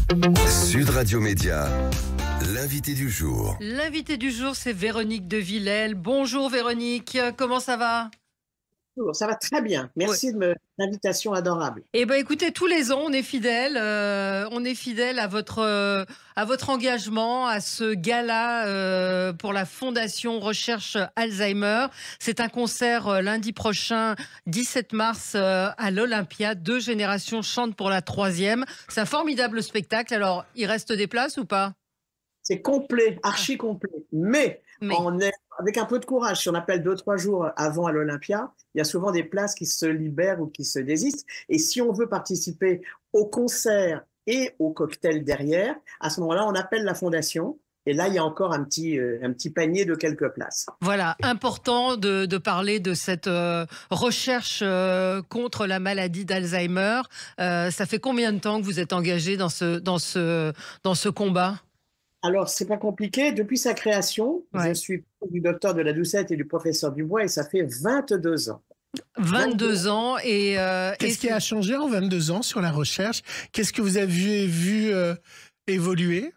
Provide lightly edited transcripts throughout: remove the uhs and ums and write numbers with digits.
Sud Radio Média, l'invité du jour. L'invité du jour, c'est Véronique de Villèle. Bonjour Véronique, comment ça va? Ça va très bien. Merci de l'invitation adorable. Eh ben, écoutez, tous les ans, on est fidèle à votre engagement, à ce gala pour la Fondation Recherche Alzheimer. C'est un concert lundi prochain, 17 mars, à l'Olympia. 2 générations chantent pour la 3e. C'est un formidable spectacle. Alors, il reste des places ou pas? C'est complet, archi complet. Mais on est avec un peu de courage. Si on appelle 2-3 jours avant à l'Olympia, il y a souvent des places qui se libèrent ou qui se désistent. Et si on veut participer au concert et au cocktail derrière, à ce moment-là, on appelle la fondation. Et là, il y a encore un petit panier de quelques places. Voilà, important de parler de cette recherche contre la maladie d'Alzheimer. Ça fait combien de temps que vous êtes engagé dans ce combat? Alors, c'est pas compliqué. Depuis sa création, je suis du docteur de la Doucette et du professeur Dubois et ça fait 22 ans. 22 ans. Et qu'est-ce qui a changé en 22 ans sur la recherche? Qu'est-ce que vous avez vu évoluer?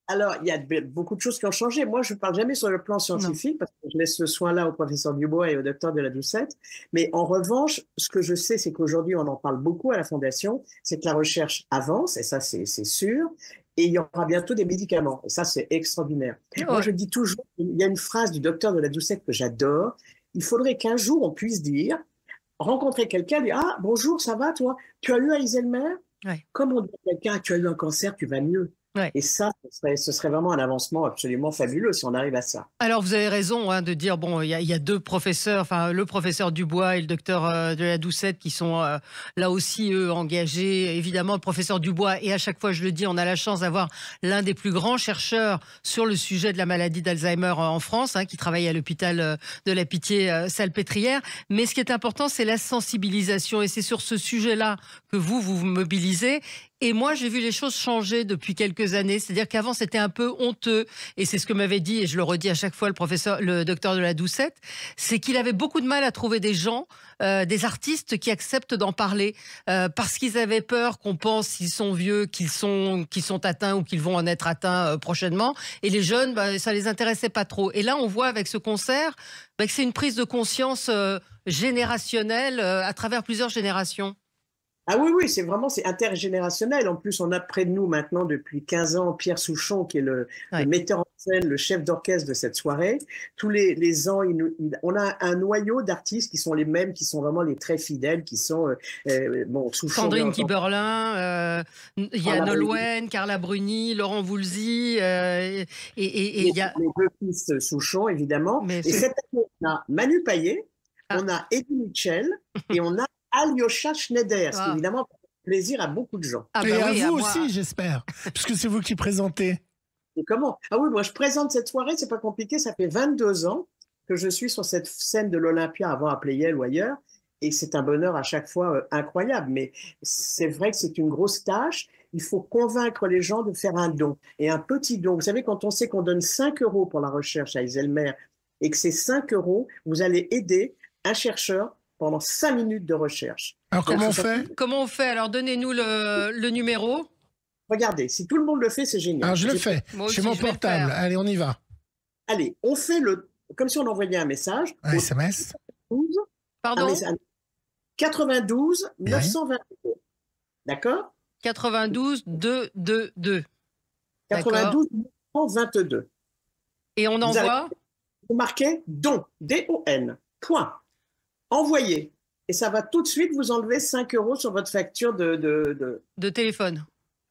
Alors, il y a beaucoup de choses qui ont changé. Moi, je ne parle jamais sur le plan scientifique parce que je laisse ce soin-là au professeur Dubois et au docteur de la Doucette. Mais en revanche, ce que je sais, c'est qu'aujourd'hui, on en parle beaucoup à la Fondation, c'est que la recherche avance, et ça, c'est sûr. Et il y aura bientôt des médicaments. Et ça, c'est extraordinaire. Moi, je dis toujours, il y a une phrase du docteur de la Doucette que j'adore. Il faudrait qu'un jour, on puisse rencontrer quelqu'un, dire « Ah, bonjour, ça va, toi? Tu as eu Alzheimer ?» Comme on dit à quelqu'un « Tu as eu un cancer, tu vas mieux. » Et ça, ce serait vraiment un avancement absolument fabuleux si on arrive à ça. Alors, vous avez raison de dire, bon, il y a 2 professeurs, enfin, le professeur Dubois et le docteur de la Doucette qui sont là aussi, eux, engagés. Évidemment, le professeur Dubois, et à chaque fois, je le dis, on a la chance d'avoir l'un des plus grands chercheurs sur le sujet de la maladie d'Alzheimer en France, qui travaille à l'hôpital de la Pitié-Salpêtrière. Mais ce qui est important, c'est la sensibilisation. Et c'est sur ce sujet-là que vous mobilisez. Et moi, j'ai vu les choses changer depuis quelques années. C'est-à-dire qu'avant, c'était un peu honteux. Et c'est ce que m'avait dit, et je le redis à chaque fois, le docteur de la Doucette, c'est qu'il avait beaucoup de mal à trouver des gens, des artistes qui acceptent d'en parler, parce qu'ils avaient peur qu'on pense qu'ils sont vieux, qu'ils sont atteints ou qu'ils vont en être atteints prochainement. Et les jeunes, ça les intéressait pas trop. Et là, on voit avec ce concert que c'est une prise de conscience générationnelle à travers plusieurs générations. Ah oui, c'est intergénérationnel. En plus, on a près de nous maintenant, depuis 15 ans, Pierre Souchon, qui est le metteur en scène, le chef d'orchestre de cette soirée. Tous les ans, on a un noyau d'artistes qui sont les mêmes, qui sont vraiment les très fidèles, qui sont Souchon. Sandrine Kiberlin, Yann Olwen, Carla Bruni, Laurent Voulzy, et il y a... Les 2 fils Souchon, évidemment. Et cette année, on a Manu Payet, on a Eddie Mitchell, et on a Alyosha Schneider, ce qui évidemment fait plaisir à beaucoup de gens. Et à vous aussi, j'espère, puisque c'est vous qui présentez. Et comment? Ah oui, moi je présente cette soirée, c'est pas compliqué, ça fait 22 ans que je suis sur cette scène de l'Olympia, avant à Pleyel ou ailleurs, et c'est un bonheur à chaque fois incroyable. Mais c'est vrai que c'est une grosse tâche, il faut convaincre les gens de faire un don. Et un petit don, vous savez, quand on sait qu'on donne 5 € pour la recherche à Alzheimer, et que ces 5 €, vous allez aider un chercheur pendant 5 minutes de recherche. Alors comment on fait? Alors donnez-nous le numéro. Regardez, si tout le monde le fait, c'est génial. Alors je le fais, j'ai mon portable. Allez, on y va. Allez, on fait comme si on envoyait un message. Un SMS. Pardon? 92 922. D'accord? 92 222. 92 922. Et on envoie? Vous marquez don, D-O-N, point. Envoyez. Et ça va tout de suite vous enlever 5 € sur votre facture de téléphone.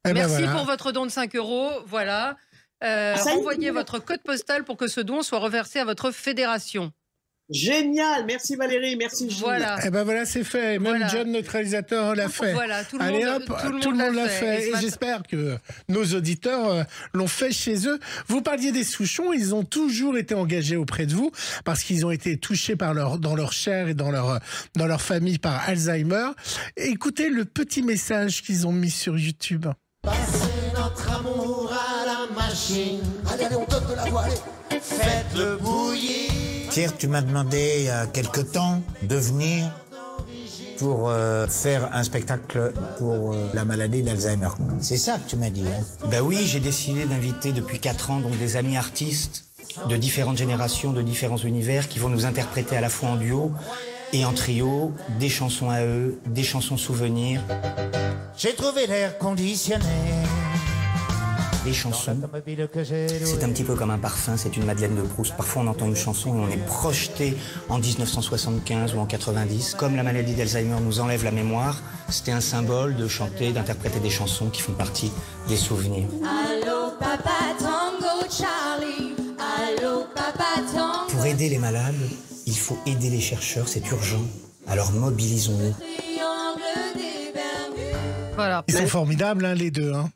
Eh Merci pour votre don de 5 €. Voilà. Envoyez votre code postal pour que ce don soit reversé à votre fédération. Génial, merci Valérie, merci Gilles. Voilà. Eh ben voilà, c'est fait. Même John, notre réalisateur, l'a fait. Voilà, tout le monde l'a fait. Et j'espère que nos auditeurs l'ont fait chez eux. Vous parliez des Souchons, ils ont toujours été engagés auprès de vous parce qu'ils ont été touchés dans leur chair et dans leur famille par Alzheimer. Écoutez le petit message qu'ils ont mis sur YouTube. Passez notre amour à la machine. Allez, on donne de la voix, allez. Faites-le bouillir. Pierre, tu m'as demandé il y a quelque temps de venir. pour faire un spectacle pour la maladie d'Alzheimer. C'est ça que tu m'as dit, hein? Ben oui, j'ai décidé d'inviter depuis 4 ans donc des amis artistes de différentes générations, de différents univers qui vont nous interpréter à la fois en duo et en trio, des chansons à eux, des chansons souvenirs. J'ai trouvé l'air conditionné. Les chansons, c'est un petit peu comme un parfum, c'est une Madeleine de Proust. Parfois on entend une chanson et on est projeté en 1975 ou en 90. Comme la maladie d'Alzheimer nous enlève la mémoire, c'était un symbole de chanter, d'interpréter des chansons qui font partie des souvenirs. Allô, papa, tango, Charlie. Allô, papa, tango. Pour aider les malades, il faut aider les chercheurs, c'est urgent. Alors mobilisons-nous. Voilà. Ils sont formidables, hein, les deux. Hein.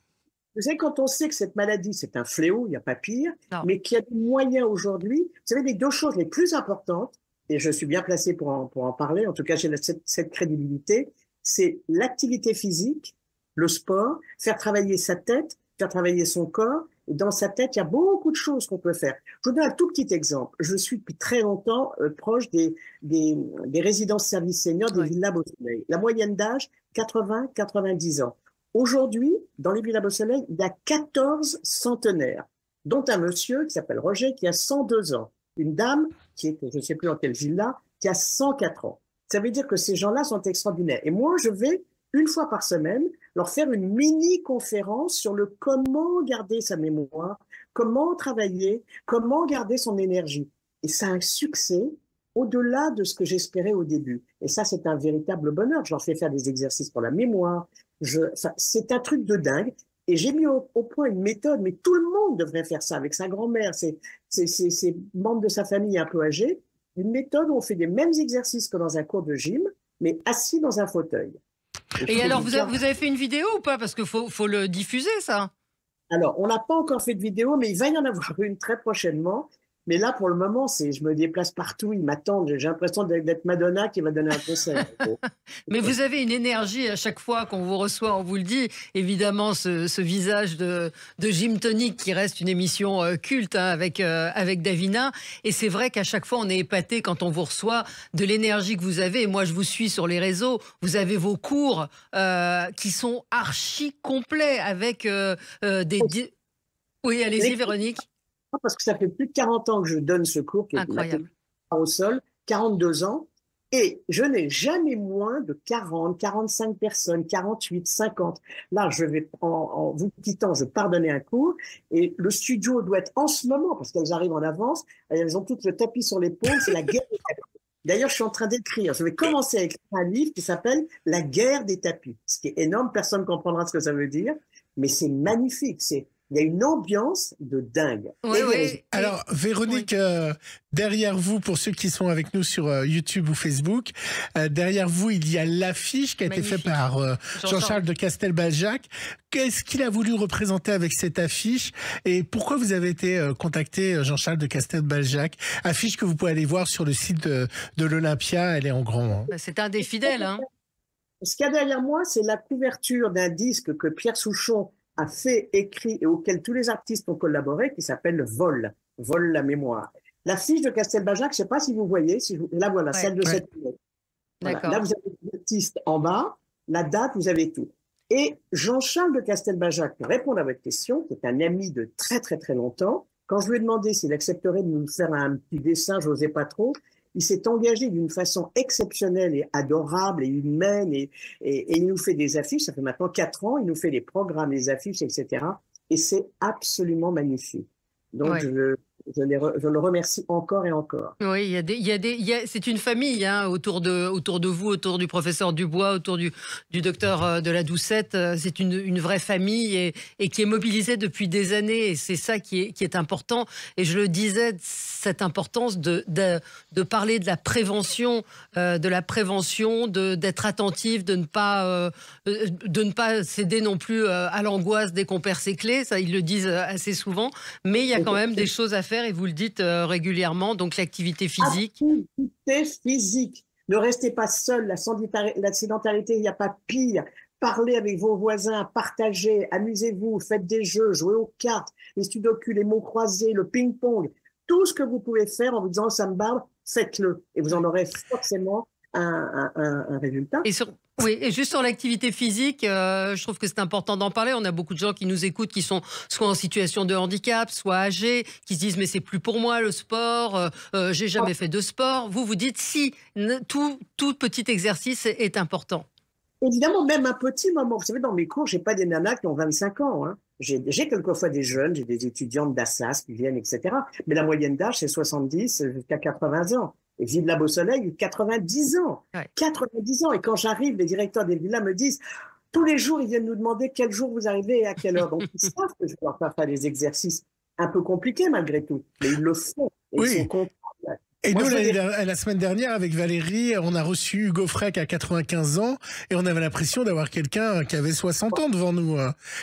Vous savez, quand on sait que cette maladie, c'est un fléau, il n'y a pas pire, Non. mais qu'il y a des moyens aujourd'hui, vous savez, les deux choses les plus importantes, et je suis bien placé pour en parler, en tout cas j'ai cette crédibilité, c'est l'activité physique, le sport, faire travailler sa tête, faire travailler son corps. Et dans sa tête, il y a beaucoup de choses qu'on peut faire. Je vous donne un tout petit exemple. Je suis depuis très longtemps proche des résidences services seniors des Villas Beau Soleil. La moyenne d'âge, 80-90 ans. Aujourd'hui, dans les Villas Beau Soleil, il y a 14 centenaires, dont un monsieur qui s'appelle Roger, qui a 102 ans. Une dame, qui est, je ne sais plus dans quelle villa, qui a 104 ans. Ça veut dire que ces gens-là sont extraordinaires. Et moi, je vais, une fois par semaine, leur faire une mini-conférence sur le comment garder sa mémoire, comment travailler, comment garder son énergie. Et ça a un succès au-delà de ce que j'espérais au début. Et ça, c'est un véritable bonheur. Je leur fais faire des exercices pour la mémoire. C'est un truc de dingue. Et j'ai mis au point une méthode, mais tout le monde devrait faire ça avec sa grand-mère, ses membres de sa famille un peu âgés. Une méthode où on fait les mêmes exercices que dans un cours de gym, mais assis dans un fauteuil. Et alors, vous avez fait une vidéo ou pas? Parce qu'il faut le diffuser, ça. Alors, on n'a pas encore fait de vidéo, mais il va y en avoir une très prochainement. Mais là, pour le moment, je me déplace partout, ils m'attendent. J'ai l'impression d'être Madonna qui va donner un concert. Mais vous avez une énergie à chaque fois qu'on vous reçoit, on vous le dit. Évidemment, ce visage de Gym Tonic qui reste une émission culte hein, avec Davina. Et c'est vrai qu'à chaque fois, on est épaté quand on vous reçoit de l'énergie que vous avez. Et moi, je vous suis sur les réseaux. Vous avez vos cours qui sont archi complets avec des... Oui, allez-y, Véronique. Parce que ça fait plus de 40 ans que je donne ce cours qui est incroyable au sol, 42 ans, et je n'ai jamais moins de 40, 45 personnes, 48, 50. Là, je vais, en vous quittant, je pars donner un cours, et le studio doit être en ce moment, parce qu'elles arrivent en avance, elles ont tout le tapis sur l'épaule, c'est la guerre des tapis. D'ailleurs, je suis en train d'écrire, je vais commencer à écrire un livre qui s'appelle « La guerre des tapis », ce qui est énorme, personne ne comprendra ce que ça veut dire, mais c'est magnifique, il y a une ambiance de dingue. Oui, oui. Alors, Véronique, derrière vous, pour ceux qui sont avec nous sur YouTube ou Facebook, derrière vous, il y a l'affiche qui a été faite par Jean-Charles de Castelbajac. Qu'est-ce qu'il a voulu représenter avec cette affiche et pourquoi vous avez été contacté, Jean-Charles de Castelbajac? Affiche que vous pouvez aller voir sur le site de l'Olympia, elle est en grand. Hein. C'est un des fidèles. Hein. Ce qu'il y a derrière moi, c'est la couverture d'un disque que Pierre Souchon a fait, écrit et auquel tous les artistes ont collaboré, qui s'appelle Vol la mémoire. L'affiche de Castelbajac, je ne sais pas si vous voyez, là voilà, celle de cette année. Voilà. Là, vous avez l'artiste en bas, la date, vous avez tout. Et Jean-Charles de Castelbajac, pour répondre à votre question, qui est un ami de très très très longtemps, quand je lui ai demandé s'il accepterait de nous faire un petit dessin, je n'osais pas trop, il s'est engagé d'une façon exceptionnelle et adorable et humaine et il nous fait des affiches, ça fait maintenant 4 ans, il nous fait les programmes, les affiches, etc. Et c'est absolument magnifique. Donc, je le remercie encore et encore. Oui, c'est une famille hein, autour de vous, autour du professeur Dubois, autour du docteur de la Doucette. C'est une vraie famille et qui est mobilisée depuis des années. Et c'est ça qui est important. Et je le disais, cette importance de parler de la prévention, d'être attentif, de ne pas céder non plus à l'angoisse dès qu'on perd ses clés. Ça, ils le disent assez souvent. Mais il y a quand même des choses à faire. Et vous le dites régulièrement, donc l'activité physique. Activité physique. Ne restez pas seul. La sédentarité, il n'y a pas pire. Parlez avec vos voisins, partagez, amusez-vous, faites des jeux, jouez aux cartes, les sudoku, les mots croisés, le ping-pong. Tout ce que vous pouvez faire en vous disant ça me barbe, faites-le. Et vous en aurez forcément un résultat. Oui, et juste sur l'activité physique, je trouve que c'est important d'en parler. On a beaucoup de gens qui nous écoutent, qui sont soit en situation de handicap, soit âgés, qui se disent mais c'est plus pour moi le sport, j'ai jamais fait de sport. Vous dites si, tout petit exercice est important. Évidemment, même un petit moment. Vous savez, dans mes cours, j'ai pas des nanas qui ont 25 ans. Hein. J'ai quelquefois des jeunes, j'ai des étudiantes d'Assas qui viennent, etc. Mais la moyenne d'âge, c'est 70 jusqu'à 80 ans. Et Ville la Beau Soleil, 90 ans. Ouais. 90 ans. Et quand j'arrive, les directeurs des villas me disent, tous les jours, ils viennent nous demander quel jour vous arrivez et à quelle heure. Donc, ils savent que je leur faire des exercices un peu compliqués malgré tout. Mais ils le font. Et oui. Ils sont contents. Et nous, la semaine dernière, avec Valérie, on a reçu Hugo Frey à 95 ans et on avait l'impression d'avoir quelqu'un qui avait 60 ans devant nous.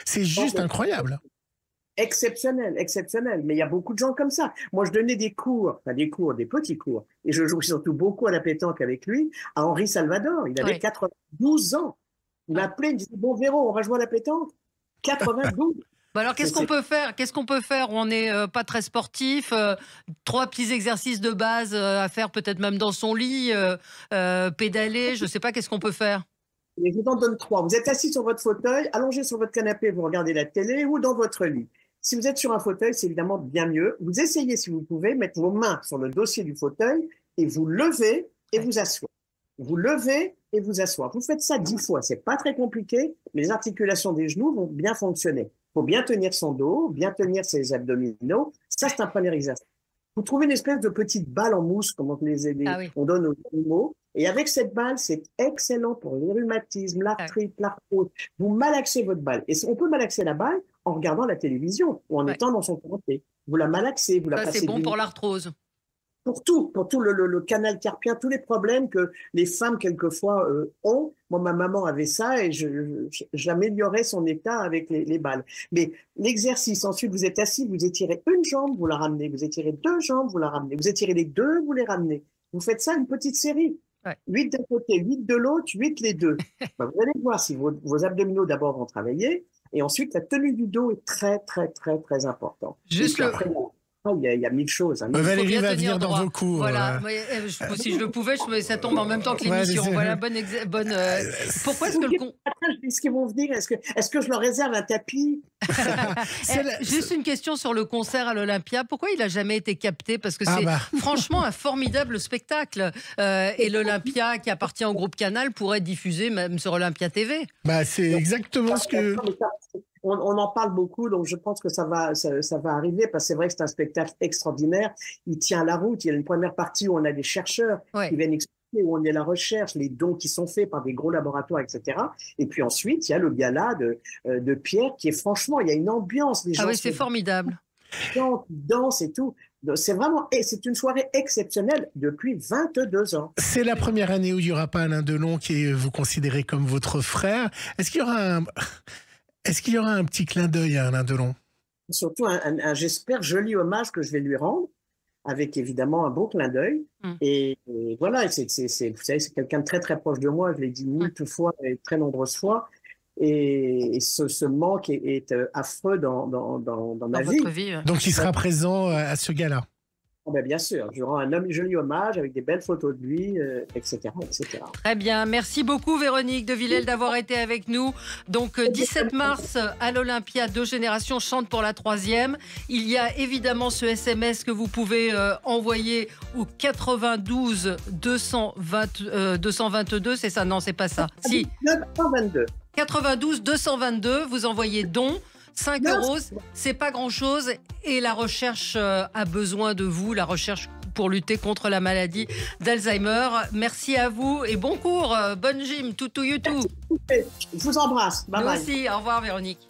C'est juste incroyable. Exceptionnel, exceptionnel. Mais il y a beaucoup de gens comme ça. Moi, je donnais des cours, des petits cours. Et je jouais surtout beaucoup à la pétanque avec lui, à Henri Salvador. Il avait 92 ans. Il m'appelait, il me disait, bon, Véro, on va jouer à la pétanque. 92. Alors, qu'est-ce qu'on peut faire? On n'est pas très sportif. 3 petits exercices de base à faire, peut-être même dans son lit, pédaler, je ne sais pas, qu'est-ce qu'on peut faire? Et je vous en donne 3. Vous êtes assis sur votre fauteuil, allongé sur votre canapé, vous regardez la télé ou dans votre lit. Si vous êtes sur un fauteuil, c'est évidemment bien mieux. Vous essayez, si vous pouvez, mettre vos mains sur le dossier du fauteuil et vous levez et vous asseoir. Vous levez et vous asseoir. Vous faites ça 10 fois. C'est pas très compliqué. Les articulations des genoux vont bien fonctionner. Il faut bien tenir son dos, bien tenir ses abdominaux. Ça, c'est un premier exercice. Vous trouvez une espèce de petite balle en mousse, comme on donne aux animaux. Et avec cette balle, c'est excellent pour les rhumatismes, l'arthrite, l'arthrose. Vous malaxez votre balle. Et on peut malaxer la balle en regardant la télévision ou en étant dans son canapé. Vous la malaxez, vous la passez. C'est bon pour l'arthrose. Pour tout le canal carpien, tous les problèmes que les femmes quelquefois ont. Moi, ma maman avait ça et j'améliorais son état avec les balles. Mais l'exercice, ensuite, vous êtes assis, vous étirez une jambe, vous la ramenez. Vous étirez 2 jambes, vous la ramenez. Vous étirez les 2, vous les ramenez. Vous faites ça une petite série. 8 d'un côté, 8 de l'autre, 8 les deux. Vous allez voir si vos abdominaux d'abord vont travailler. Et ensuite, la tenue du dos est très, très, très, très importante. Juste après, il y a 1000 choses. Valérie va venir dans vos cours. Voilà. Si je le pouvais, ça tombe en même temps que l'émission. Voilà, bonne. Pourquoi est-ce que Est-ce qu'ils vont venir? Est-ce que je leur réserve un tapis? Juste une question sur le concert à l'Olympia. Pourquoi il n'a jamais été capté? Parce que c'est franchement un formidable spectacle. Et l'Olympia, qui appartient au groupe Canal, pourrait diffuser même sur Olympia TV. C'est exactement ce que... On en parle beaucoup, donc je pense que ça va arriver, parce que c'est vrai que c'est un spectacle extraordinaire. Il tient la route. Il y a une première partie où on a des chercheurs qui viennent expliquer où on est la recherche, les dons qui sont faits par des gros laboratoires, etc. Et puis ensuite, il y a le gala de Pierre, qui est franchement, il y a une ambiance. Les gens c'est formidable. Ils dansent et tout. C'est une soirée exceptionnelle depuis 22 ans. C'est la première année où il n'y aura pas Alain Delon, qui est vous considérez comme votre frère. Est-ce qu'il y aura un petit clin d'œil à Alain Delon? Surtout j'espère, joli hommage que je vais lui rendre, avec évidemment un beau clin d'œil. Et voilà, vous savez, c'est quelqu'un de très très proche de moi, je l'ai dit 1000 fois et très nombreuses fois. Et ce manque est affreux dans ma vie. Donc il sera présent à ce gala? Bien sûr, je rends un joli hommage avec des belles photos de lui, etc., etc. Très bien, merci beaucoup Véronique de Villèle d'avoir été avec nous. Donc 17 mars à l'Olympia, 2 générations chantent pour la 3e. Il y a évidemment ce SMS que vous pouvez envoyer au 92 222, c'est ça? Non, c'est pas ça. Si. 922. 92 222, vous envoyez don. 5 €, c'est pas grand-chose et la recherche a besoin de vous, la recherche pour lutter contre la maladie d'Alzheimer. Merci à vous et bon cours, bonne gym, tout. Je vous embrasse. Bye bye. Nous aussi, au revoir Véronique.